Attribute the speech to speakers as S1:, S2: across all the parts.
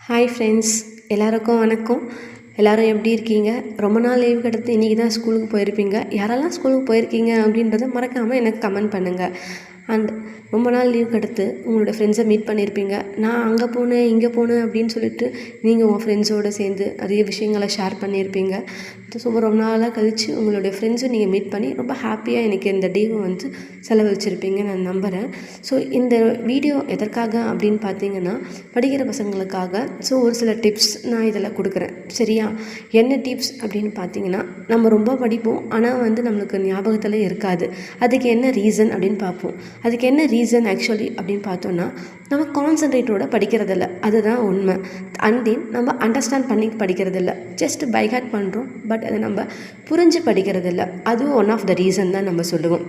S1: Hi friends, எல்லாருக்கும் வணக்கம். எல்லோரும் எப்படி இருக்கீங்க? ரொம்ப நாள் லீவ் கிடைத்து இன்றைக்கி தான் ஸ்கூலுக்கு போயிருப்பீங்க. யாரெல்லாம் ஸ்கூலுக்கு போயிருக்கீங்க அப்படின்றத மறக்காமல் எனக்கு கமெண்ட் பண்ணுங்கள். அண்ட் ரொம்ப நாள் லீவ் கிடைத்து உங்களோட ஃப்ரெண்ட்ஸை மீட் பண்ணியிருப்பீங்க. நான் அங்கே போனேன் இங்கே போனேன் அப்படின்னு சொல்லிட்டு நீங்கள் உங்கள் ஃப்ரெண்ட்ஸோடு சேர்ந்து நிறைய விஷயங்களை ஷேர் பண்ணியிருப்பீங்க. ஸோ ரொம்ப நாளாக கழித்து உங்களுடைய ஃப்ரெண்ட்ஸும் நீங்கள் மீட் பண்ணி ரொம்ப ஹாப்பியாக எனக்கு இந்த டேவை வந்து செலவழிச்சிருப்பீங்க நான் நம்புகிறேன். ஸோ இந்த வீடியோ எதற்காக அப்படின்னு பார்த்தீங்கன்னா, படிக்கிற பசங்களுக்காக. ஸோ ஒரு சில டிப்ஸ் நான் இதில் கொடுக்குறேன். சரியா? என்ன டிப்ஸ் அப்படின்னு பார்த்தீங்கன்னா, நம்ம ரொம்ப படிப்போம், ஆனால் வந்து நம்மளுக்கு ஞாபகத்தில் இருக்காது. அதுக்கு என்ன ரீசன் அப்படின்னு பார்ப்போம். அதுக்கு என்ன ரீசன் ஆக்சுவலி அப்படின்னு பார்த்தோன்னா, நம்ம கான்சன்ட்ரேட்டோட படிக்கிறதில்ல, அதுதான் உண்மை. அண்ட் தென் நம்ம அண்டர்ஸ்டாண்ட் பண்ணி படிக்கிறதில்ல, ஜஸ்ட் பை ஹார்ட் பண்ணுறோம். பட் அதை நம்ம புரிஞ்சு படிக்கிறதில்ல. அதுவும் ஒன் ஆஃப் த ரீசன் தான் நம்ம சொல்லுவோம்.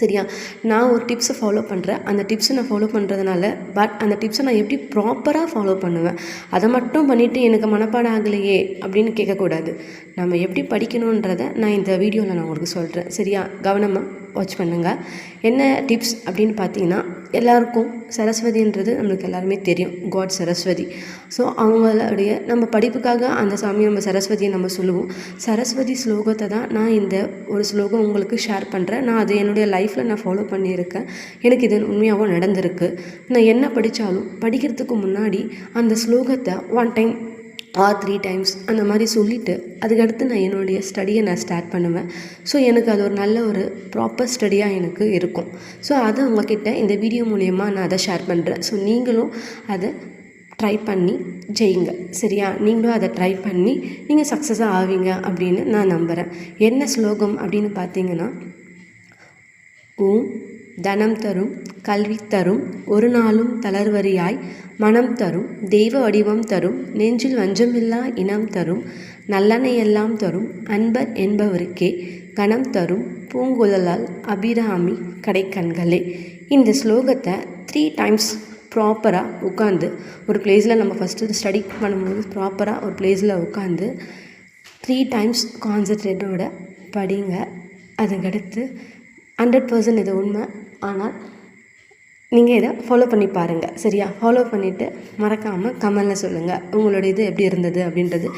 S1: சரியா? நான் ஒரு டிப்ஸை ஃபாலோ பண்ணுறேன். அந்த டிப்ஸை நான் ஃபாலோ பண்ணுறதுனால பட் அந்த டிப்ஸை நான் எப்படி ப்ராப்பராக ஃபாலோ பண்ணுவேன், அதை மட்டும் பண்ணிவிட்டு எனக்கு மனப்பாடம் ஆகலையே அப்படின்னு கேட்கக்கூடாது. நம்ம எப்படி படிக்கணுன்றதை நான் இந்த வீடியோவில் நான் உங்களுக்கு சொல்கிறேன். சரியா? கவனமாக வாட்ச் பண்ணுங்கள். என்ன டிப்ஸ் அப்படின்னு பார்த்தீங்கன்னா, எல்லாருக்கும் சரஸ்வதின்றது நம்மளுக்கு எல்லாருமே தெரியும், காட் சரஸ்வதி. ஸோ அவங்களுடைய நம்ம படிப்புக்காக அந்த சாமி நம்ம சரஸ்வதியை நம்ம சொல்லுவோம். சரஸ்வதி ஸ்லோகத்தை தான் நான் இந்த ஒரு ஸ்லோகம் உங்களுக்கு ஷேர் பண்ணுறேன். நான் அது என்னுடைய லைஃப்பில் நான் ஃபாலோ பண்ணியிருக்கேன். எனக்கு இது உண்மையாகவும் நடந்திருக்கு. நான் என்ன படித்தாலும் படிக்கிறதுக்கு முன்னாடி அந்த ஸ்லோகத்தை 1 டைம் ஆர் 3 டைம்ஸ் அந்த மாதிரி சொல்லிவிட்டு அதுக்கடுத்து நான் என்னுடைய ஸ்டடியை நான் ஸ்டார்ட் பண்ணுவேன். ஸோ எனக்கு அது ஒரு நல்ல ஒரு ப்ராப்பர் ஸ்டடியாக எனக்கு இருக்கும். ஸோ அதை உங்ககிட்ட இந்த வீடியோ மூலயமா நான் அதை ஷேர் பண்ணுறேன். ஸோ நீங்களும் அதை ட்ரை பண்ணி ஜெயிங்க. சரியா? நீங்களும் அதை ட்ரை பண்ணி நீங்கள் சக்ஸஸாக ஆவீங்க அப்படின்னு நான் நம்புகிறேன். என்ன ஸ்லோகம் அப்படின்னு பார்த்தீங்கன்னா, ஓம் தனம் தரும் கல்வி தரும் ஒரு நாளும் தளர்வரியாய் மனம் தரும் தெய்வ வடிவம் தரும் நெஞ்சில் வஞ்சமில்லா இனம் தரும் நல்லெண்ணெய் எல்லாம் தரும் அன்பர் என்பவருக்கே கணம் தரும் பூங்குழலால் அபிராமி கடைக்கண்களே. இந்த ஸ்லோகத்தை 3 டைம்ஸ் ப்ராப்பராக உட்காந்து ஒரு பிளேஸில் நம்ம ஃபஸ்ட்டு ஸ்டடி பண்ணும்போது ப்ராப்பராக ஒரு பிளேஸில் உட்காந்து 3 டைம்ஸ் கான்சன்ட்ரேட்டோட படிங்க. அதுக்கடுத்து 100% இது உண்மை. ஆனால் நீங்கள் இதை ஃபாலோ பண்ணி பாருங்கள். சரியா? ஃபாலோ பண்ணிவிட்டு மறக்காமல் கமெண்டில் சொல்லுங்கள் உங்களோட இது எப்படி இருந்தது அப்படின்றது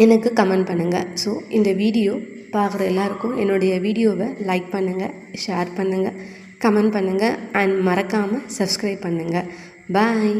S1: எனக்கு கமெண்ட் பண்ணுங்கள். ஸோ இந்த வீடியோ பார்க்குற எல்லாருக்கும் என்னுடைய வீடியோவை லைக் பண்ணுங்கள், ஷேர் பண்ணுங்கள், கமெண்ட் பண்ணுங்கள் அண்ட் மறக்காமல் சப்ஸ்கிரைப் பண்ணுங்கள். பாய்.